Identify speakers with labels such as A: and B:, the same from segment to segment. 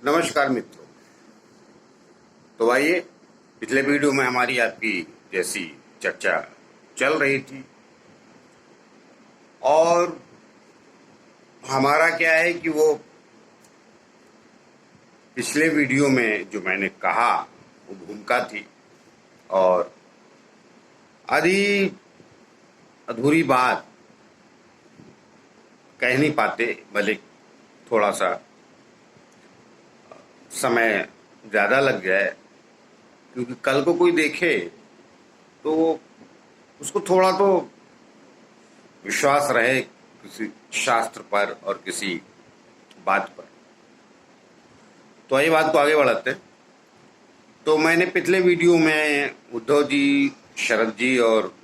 A: नमस्कार मित्रों। तो आइए, पिछले वीडियो में हमारी आपकी जैसी चर्चा चल रही थी और हमारा क्या है कि वो पिछले वीडियो में जो मैंने कहा वो भूमिका थी और आधी अधूरी बात कह नहीं पाते, भले थोड़ा सा समय ज़्यादा लग जाए, क्योंकि कल को कोई देखे तो उसको थोड़ा तो विश्वास रहे किसी शास्त्र पर और किसी बात पर। तो ये बात को आगे बढ़ाते हैं। तो मैंने पिछले वीडियो में उद्धव जी, शरद जी और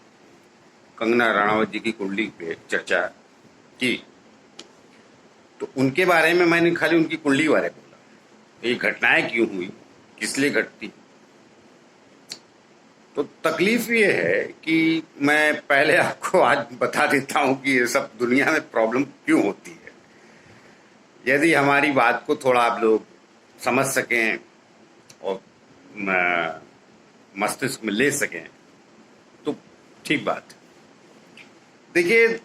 A: कंगना रणावत जी की कुंडली पे चर्चा की। तो उनके बारे में मैंने खाली उनकी कुंडली के बारे में बोला, ये घटनाएं क्यों हुई, किस लिए घटती। तो तकलीफ ये है कि मैं पहले आपको आज बता देता हूं कि ये सब दुनिया में प्रॉब्लम क्यों होती है। यदि हमारी बात को थोड़ा आप लोग समझ सकें और मस्तिष्क में ले सकें तो ठीक बात है। देखिए,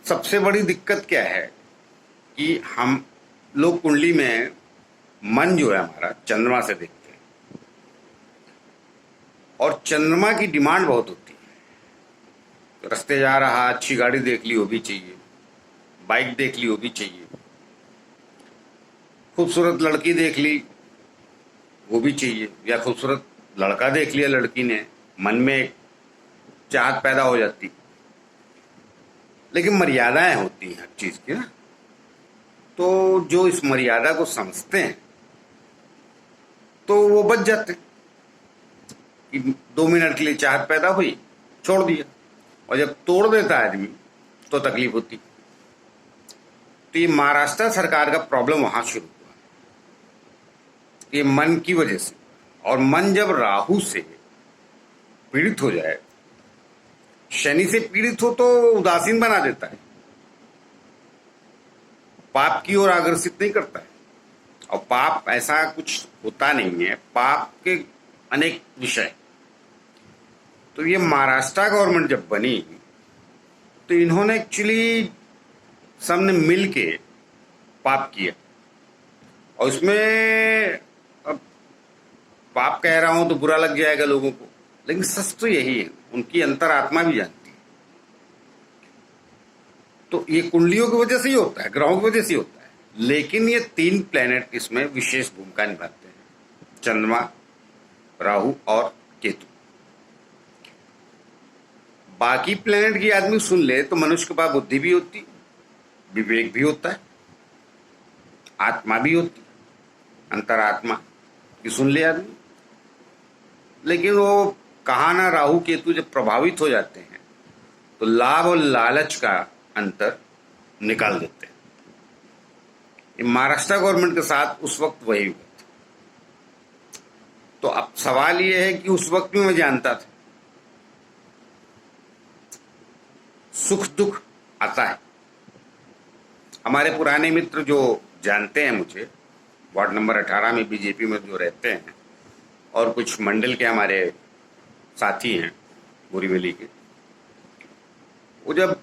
A: सबसे बड़ी दिक्कत क्या है कि हम लोग कुंडली में मन जो है हमारा चंद्रमा से देखते हैं और चंद्रमा की डिमांड बहुत होती है। तो रास्ते जा रहा, अच्छी गाड़ी देख ली वो भी चाहिए, बाइक देख ली वो भी चाहिए, खूबसूरत लड़की देख ली वो भी चाहिए, या खूबसूरत लड़का देख लिया लड़की ने, मन में एक चाहत पैदा हो जाती। लेकिन मर्यादाएं होती हैं हर चीज की ना। तो जो इस मर्यादा को समझते हैं तो वो बच जाते कि 2 मिनट के लिए चाहत पैदा हुई, छोड़ दिया। और जब तोड़ देता है आदमी तो तकलीफ होती। तो ये महाराष्ट्र सरकार का प्रॉब्लम वहां शुरू हुआ, ये मन की वजह से। और मन जब राहु से पीड़ित हो जाए, शनि से पीड़ित हो तो उदासीन बना देता है, पाप की ओर आकर्षित नहीं करता है। और पाप ऐसा कुछ होता नहीं है, पाप के अनेक विषय। तो ये महाराष्ट्र गवर्नमेंट जब बनी तो इन्होंने एक्चुअली सबने मिल के पाप किया। और उसमें अब पाप कह रहा हूं तो बुरा लग जाएगा लोगों को, लेकिन सच तो यही है, उनकी अंतरात्मा भी जानती है। तो ये कुंडलियों की वजह से ही होता है, ग्रहों की वजह से ही होता है। लेकिन ये 3 प्लेनेट इसमें विशेष भूमिका निभाते हैं, चंद्रमा, राहु और केतु। बाकी प्लेनेट की आदमी सुन ले तो मनुष्य के पास बुद्धि भी होती, विवेक भी होता है, आत्मा भी होती, अंतरात्मा की सुन ले आदमी। लेकिन वो कहा ना, राहु केतु जब प्रभावित हो जाते हैं तो लाभ और लालच का अंतर निकाल देते हैं। महाराष्ट्र गवर्नमेंट के साथ उस वक्त वही हुआ था। तो अब सवाल यह है कि उस वक्त भी मैं जानता था सुख दुख आता है। हमारे पुराने मित्र जो जानते हैं मुझे, वार्ड नंबर 18 में बीजेपी में जो रहते हैं, और कुछ मंडल के हमारे साथी हैं बोरीवली के, वो जब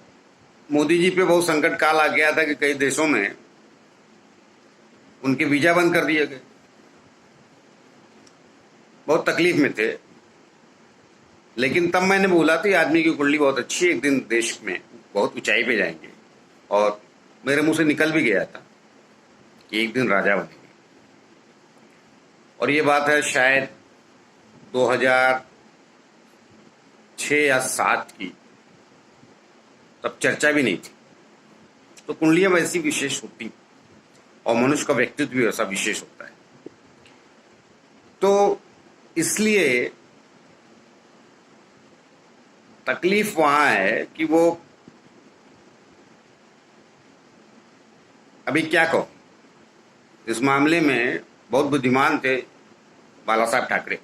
A: मोदी जी पे बहुत संकट काल आ गया था कि कई देशों में उनके वीजा बंद कर दिए गए, बहुत तकलीफ में थे। लेकिन तब मैंने बोला था आदमी की कुंडली बहुत अच्छी है, एक दिन देश में बहुत ऊंचाई पे जाएंगे। और मेरे मुंह से निकल भी गया था कि एक दिन राजा बनेंगे। और ये बात है शायद 2006 या 7 की, तब चर्चा भी नहीं थी। तो कुंडलियां वैसी विशेष होती और मनुष्य का व्यक्तित्व भी वैसा विशेष होता है। तो इसलिए तकलीफ वहां है कि वो अभी क्या कहो, इस मामले में बहुत बुद्धिमान थे बाला साहब ठाकरे।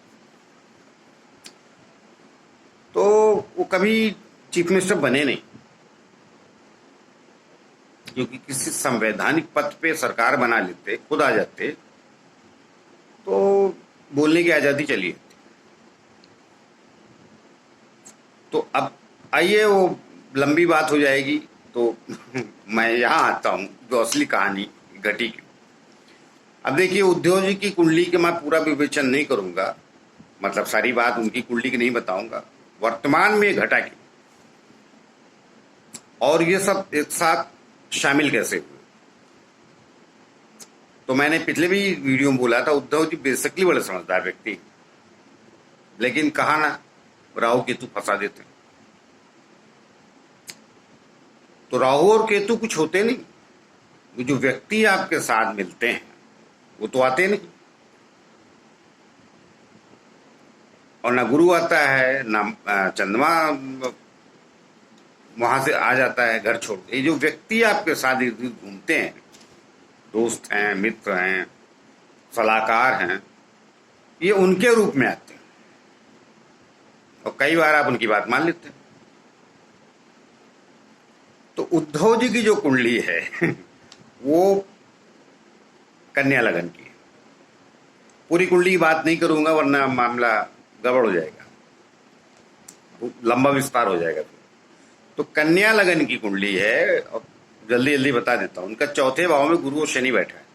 A: तो वो कभी चीफ मिनिस्टर बने नहीं, क्योंकि किसी संवैधानिक पद पे सरकार बना लेते, खुद आ जाते तो बोलने की आज़ादी चली जाती। तो अब आइए, वो लंबी बात हो जाएगी, तो मैं यहाँ आता हूँ जो असली कहानी घटी की। अब देखिए, उद्धव जी की कुंडली के मैं पूरा विवेचन नहीं करूंगा, मतलब सारी बात उनकी कुंडली की नहीं बताऊंगा, वर्तमान में घटा की और ये सब एक साथ शामिल कैसे हुए। तो मैंने पिछले भी वीडियो में बोला था, उद्धव जी बेसिकली बड़े समझदार व्यक्ति हैं, लेकिन कहा ना, राहु केतु फंसा देते हैं। तो राहु और केतु कुछ होते नहीं, वो जो व्यक्ति आपके साथ मिलते हैं वो तो आते नहीं, और ना गुरु आता है ना चंद्रमा वहां से आ जाता है घर छोड़। ये जो व्यक्ति आपके साथ इर्द गिर्द घूमते हैं, दोस्त हैं, मित्र हैं, सलाहकार हैं, ये उनके रूप में आते हैं और कई बार आप उनकी बात मान लेते हैं। तो उद्धव जी की जो कुंडली है वो कन्या लगन की है। पूरी कुंडली की बात नहीं करूंगा वरना मामला गड़बड़ हो जाएगा, लंबा विस्तार हो जाएगा। तो कन्या लगन की कुंडली है, और जल्दी जल्दी बता देता हूं। उनका चौथे भाव में गुरु और शनि बैठा है,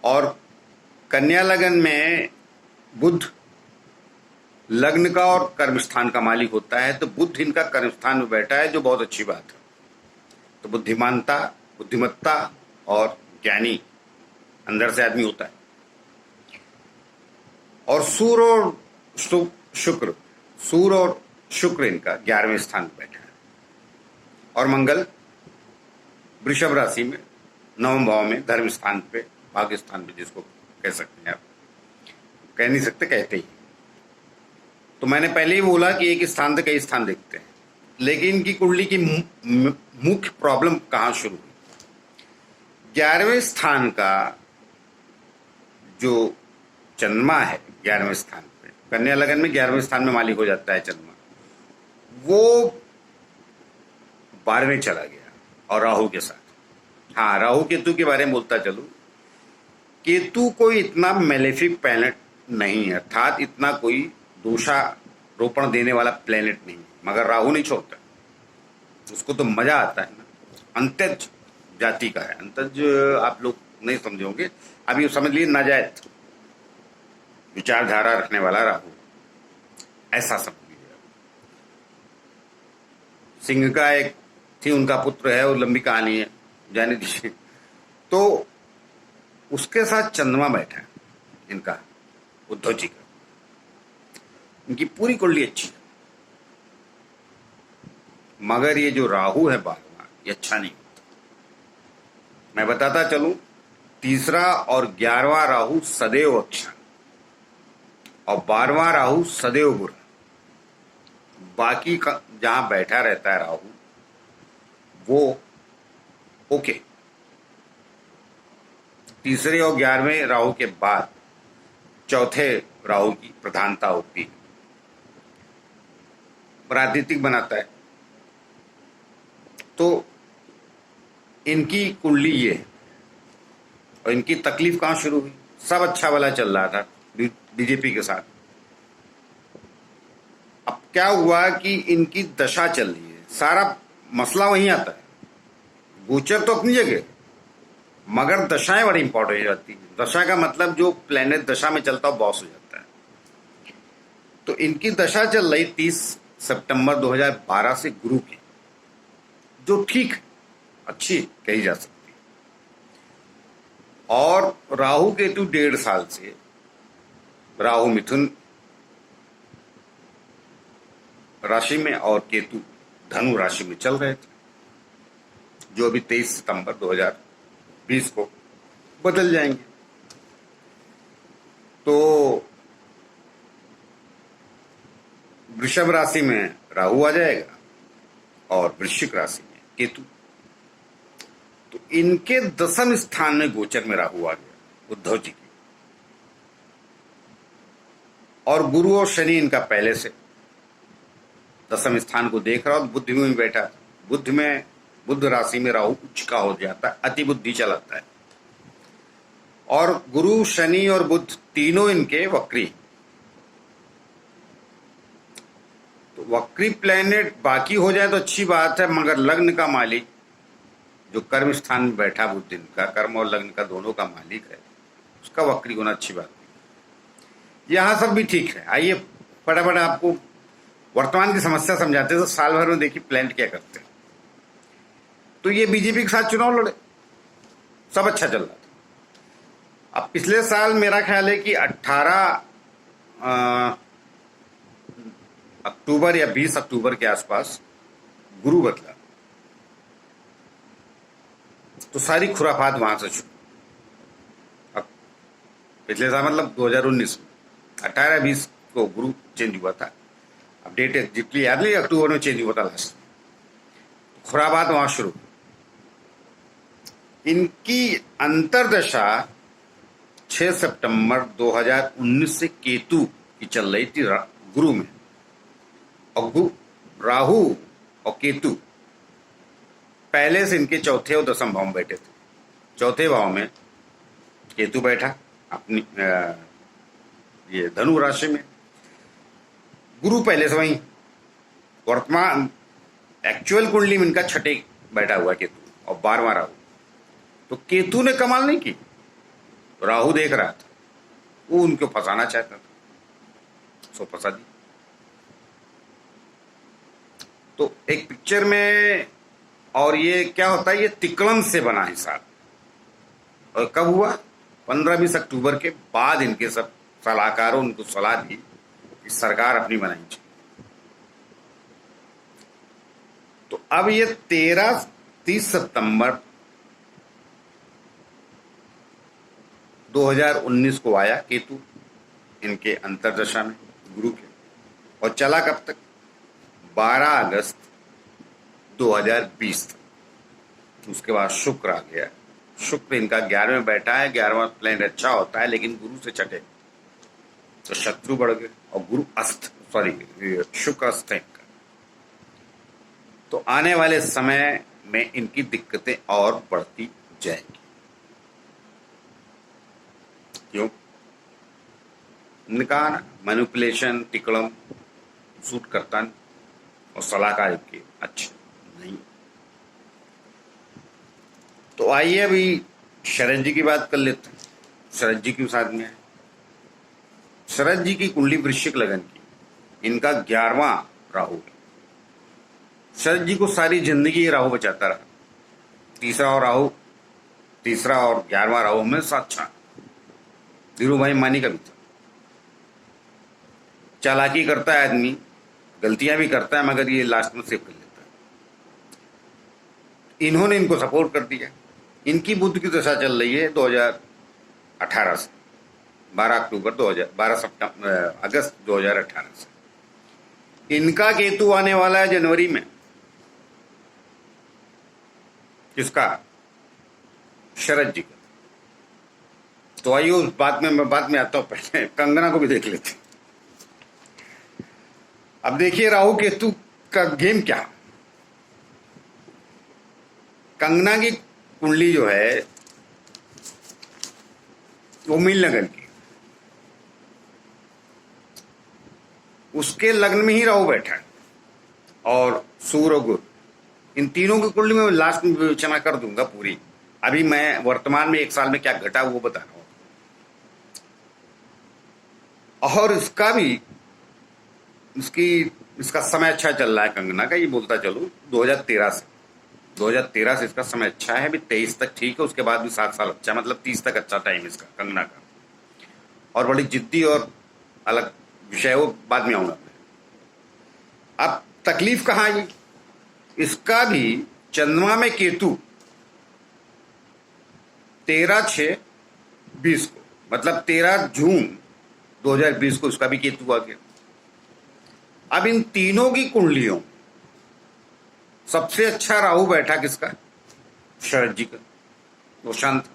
A: और कन्या लगन में बुध लग्न का और कर्म स्थान का मालिक होता है। तो बुध इनका कर्म स्थान में बैठा है, जो बहुत अच्छी बात है। तो बुद्धिमानता, बुद्धिमत्ता और ज्ञानी अंदर से आदमी होता है। और सूर्य और शुक्र इनका 11वें स्थान पर बैठा है, और मंगल वृषभ राशि में 9वें भाव में धर्म स्थान पे, भाग्य स्थान पे, जिसको कह सकते हैं आप, कह नहीं सकते, कहते ही। तो मैंने पहले ही बोला कि एक स्थान से कई स्थान देखते हैं, लेकिन इनकी कुंडली की मुख्य प्रॉब्लम कहाँ शुरू हुई। 11वें स्थान का जो चंद्रमा है 11वें स्थान पे, कन्या लगन में 11वें स्थान में मालिक हो जाता है चंद्रमा, वो 12वें चला गया और राहु के साथ। हाँ, राहु केतु के बारे में बोलता चलूं। केतु कोई इतना मेलेफिक प्लैनेट नहीं है, अर्थात इतना कोई दोषारोपण देने वाला प्लैनेट नहीं, मगर राहु नहीं छोड़ता, उसको तो मजा आता है ना। अंतज जाति का है, अंतज आप लोग नहीं समझे होंगे, अभी समझ लिए नाजायज विचारधारा रखने वाला राहु, ऐसा समझ लीजिए। सिंह का एक थी, उनका पुत्र है, और लंबी कहानी है, जाने दीजिए। तो उसके साथ चंद्रमा बैठा है इनका, उद्धव जी का। इनकी पूरी कुंडली अच्छी है, मगर ये जो राहु है 12वां, ये अच्छा नहीं होता। मैं बताता चलूं, 3रा और 11वां राहु सदैव अच्छा, और 12वां राहु सदैव बुरा। बाकी का जहां बैठा रहता है राहु, वो ओके। 3रे और 11वें राहु के बाद चौथे राहु की प्रधानता होती है, राजनीतिक बनाता है। तो इनकी कुंडली ये है, और इनकी तकलीफ कहां शुरू हुई। सब अच्छा वाला चल रहा था बीजेपी के साथ। अब क्या हुआ कि इनकी दशा चल रही है, सारा मसला वहीं आता है। गोचर तो अपनी जगह, मगर दशाएं बड़ी इंपॉर्टेंट हो जाती है। दशा का मतलब जो प्लेनेट दशा में चलता है बॉस हो जाता है। तो इनकी दशा चल रही 30 सितंबर 2012 से गुरु की, जो ठीक अच्छी कही जा सकती है। और राहु केतु 1.5 साल से, राहु मिथुन राशि में और केतु धनु राशि में चल रहे थे, जो अभी 23 सितंबर 2020 को बदल जाएंगे। तो वृषभ राशि में राहु आ जाएगा और वृश्चिक राशि में केतु। तो इनके 10वें स्थान में गोचर में राहु आ गया उद्धव जी की, और गुरु और शनि इनका पहले से 10वें स्थान को देख रहा, और बुद्ध में बैठा। बुद्ध राशि में राहु उच्च का हो जाता है, अति बुद्धि चलाता है। और गुरु, शनि और बुध तीनों इनके वक्री। तो वक्री प्लेनेट बाकी हो जाए तो अच्छी बात है, मगर लग्न का मालिक जो कर्म स्थान में बैठा बुध, इनका कर्म और लग्न का दोनों का मालिक है, उसका वक्री होना अच्छी बात नहीं। यहां सब भी ठीक है। आइए फटाफट आपको वर्तमान की समस्या समझाते हैं। तो साल भर में देखिए प्लेनेट क्या करते हैं। तो ये बीजेपी के साथ चुनाव लड़े, सब अच्छा चल रहा था। अब पिछले साल मेरा ख्याल है कि 18 अक्टूबर या 20 अक्टूबर के आसपास गुरु बदला, तो सारी खुराफात वहां से शुरू। अब पिछले साल मतलब 2019 में 18-20 को गुरु चेंज हुआ था। अब डेट एग्जैक्टली याद नहीं, अक्टूबर में चेंज हुआ था लास्ट। खुराफात वहां शुरू। इनकी अंतरदशा 6 सितंबर 2019 से केतु की चल रही थी गुरु में। और राहु और केतु पहले से इनके चौथे और दसम भाव में बैठे थे। चौथे भाव में केतु बैठा अपनी ये धनु राशि में, गुरु पहले से वहीं। वर्तमान एक्चुअल कुंडली में इनका छठे बैठा हुआ केतु और 12वां राहु। तो केतु ने कमाल नहीं की, राहु देख रहा था, वो उनको फंसाना चाहता था, सो फंसा दी। तो एक पिक्चर में, और ये क्या होता है, ये तिकड़म से बना हिसाब। और कब हुआ? 15-20 अक्टूबर के बाद इनके सब सलाहकारों उनको सलाह दी कि सरकार अपनी बनानी चाहिए। तो अब ये 30 सितंबर 2019 को आया केतु इनके अंतरदशा में गुरु के, और चला कब तक? 12 अगस्त 2020 तक। उसके बाद शुक्र आ गया। शुक्र इनका 11वें में बैठा है। 11वां प्लेनेट अच्छा होता है, लेकिन गुरु से छठे तो शत्रु बढ़ गए, और गुरु अस्त, शुक्र अस्त है इनका। तो आने वाले समय में इनकी दिक्कतें और बढ़ती जाएंगी। क्यों? कहा ना, मैनिपुलेशन, टिकड़म सूट करता नहीं, और सलाहकार के अच्छे नहीं। तो आइए अभी शरद जी की बात कर लेते हैं। शरद जी के साथ में है, शरद जी की कुंडली वृश्चिक लगन की, इनका 11वां राहु। शरद जी को सारी जिंदगी राहु बचाता रहा। तीसरा और 11वां राहु में साक्षा धीरू भाई मानी का भी था। चालाकी करता है आदमी, गलतियां भी करता है, मगर ये लास्ट में सेव कर लेता है। इन्होंने इनको सपोर्ट कर दिया। इनकी बुध की दशा चल रही है 2018 से 12 अगस्त 2018 से। इनका केतु आने वाला है जनवरी में। किसका? शरद जी का। तो आइए उस बात में मैं बाद में आता हूं, पहले कंगना को भी देख लेते हैं। अब देखिए राहु केतु का गेम क्या। कंगना की कुंडली जो है वो मीन लगन की, उसके लग्न में ही राहु बैठा है, और सूर्य और गुरु, इन तीनों की कुंडली में लास्ट में विवेचना कर दूंगा पूरी। अभी मैं वर्तमान में 1 साल में क्या घटा वो बता रहा हूं। और इसका भी इसका समय अच्छा चल रहा है कंगना का। ये बोलता चलूं 2013 से इसका समय अच्छा है। अभी 23 तक ठीक है, उसके बाद भी 7 साल अच्छा, मतलब 30 तक अच्छा टाइम इसका कंगना का। और बड़ी जिद्दी और अलग विषय, वो बाद में आऊंगा। अब तकलीफ कहाँ आई? इसका भी चंद्रमा में केतु 13/6/20 को, मतलब 13 जून 2020 को इसका भी केतु आ गया। अब इन तीनों की कुंडलियों सबसे अच्छा राहु बैठा किसका? शरद जी का, वो शांत।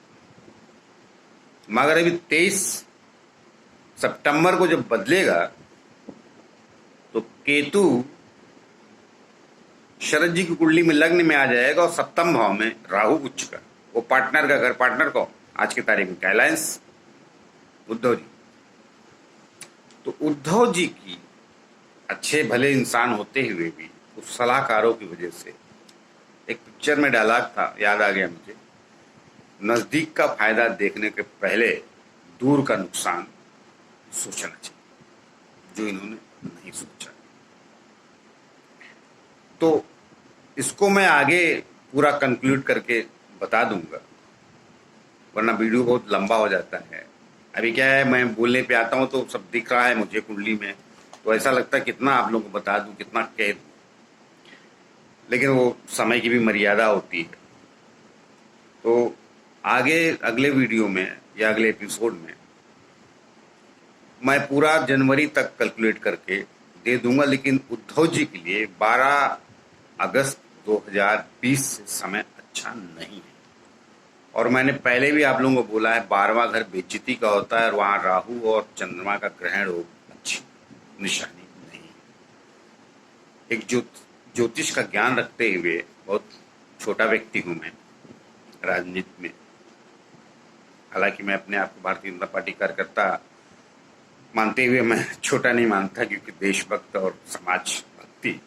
A: मगर अभी 23 सितंबर को जब बदलेगा तो केतु शरद जी की कुंडली में लग्न में आ जाएगा, और 7वें भाव में राहु उच्च का, वो पार्टनर का घर, पार्टनर को आज की तारीख में अलायंस उद्धव जी। तो उद्धव जी की अच्छे भले इंसान होते हुए भी उस सलाहकारों की वजह से, एक पिक्चर में डायलॉग था, याद आ गया मुझे, नजदीक का फायदा देखने के पहले दूर का नुकसान सोचना चाहिए, जो इन्होंने नहीं सोचा। तो इसको मैं आगे पूरा कंक्लूड करके बता दूंगा, वरना वीडियो बहुत लंबा हो जाता है। अभी क्या है, मैं बोलने पे आता हूँ तो सब दिख रहा है मुझे कुंडली में, तो ऐसा लगता है कितना आप लोगों को बता दूं, कितना कह दूं, लेकिन वो समय की भी मर्यादा होती है। तो आगे अगले वीडियो में या अगले एपिसोड में मैं पूरा जनवरी तक कैलकुलेट करके दे दूंगा, लेकिन उद्धव जी के लिए 12 अगस्त 2020 से समय अच्छा नहीं है। और मैंने पहले भी आप लोगों को बोला है, 12वां घर बेइज्जती का होता है और वहां राहु और चंद्रमा का ग्रहण हो अच्छी निशानी नहीं है। एक ज्योतिष का ज्ञान रखते हुए, बहुत छोटा व्यक्ति हूं मैं राजनीति में, हालांकि मैं अपने आप को भारतीय जनता पार्टी कार्यकर्ता मानते हुए मैं छोटा नहीं मानता, क्योंकि देशभक्त और समाज भक्ति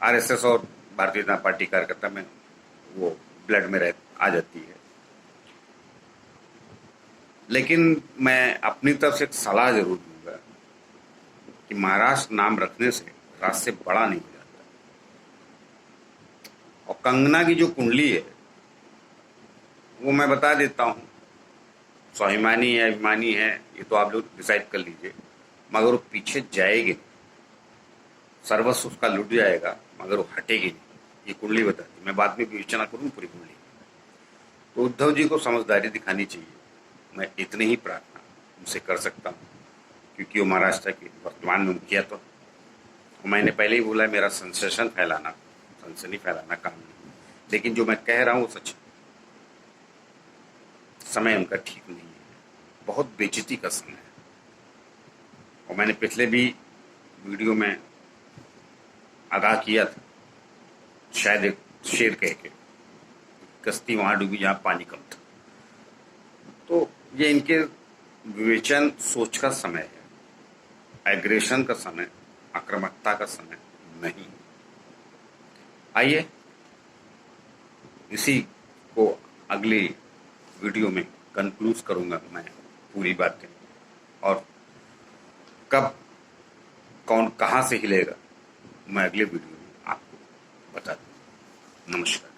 A: आरएसएस और भारतीय जनता पार्टी कार्यकर्ता में वो ब्लड में आ जाती है। लेकिन मैं अपनी तरफ से एक सलाह जरूर दूंगा कि महाराष्ट्र नाम रखने से राज से बड़ा नहीं हो जाता। और कंगना की जो कुंडली है वो मैं बता देता हूँ, स्वाभिमानी है, अभिमानी है, ये तो आप लोग डिसाइड कर लीजिए, मगर वो पीछे जाएगी, सर्वस्व उसका लुट जाएगा, मगर वो हटेगी नहीं। ये कुंडली बताती, मैं बाद में विवेचना करूँ पूरी कुंडली। तो उद्धव जी को समझदारी दिखानी चाहिए, मैं इतनी ही प्रार्थना उनसे कर सकता हूँ, क्योंकि वो महाराष्ट्र के वर्तमान में मुखिया तो। मैंने पहले ही बोला, मेरा सेंसेशन फैलाना, सनसनी फैलाना काम नहीं, लेकिन जो मैं कह रहा हूँ वो सच। समय उनका ठीक नहीं है, बहुत बेइज्जती का समय है। और मैंने पिछले भी वीडियो में आगाह किया था, शायद एक शेर कह के, कश्ती वहां डूबी जहां पानी कम था। तो ये इनके विवेचन सोच का समय है, एग्रेशन का समय, आक्रामकता का समय नहीं। आइए इसी को अगली वीडियो में कंक्लूड करूंगा मैं पूरी बातें, और कब कौन कहां से हिलेगा मैं अगले वीडियो में आपको बता दूंगा। नमस्कार।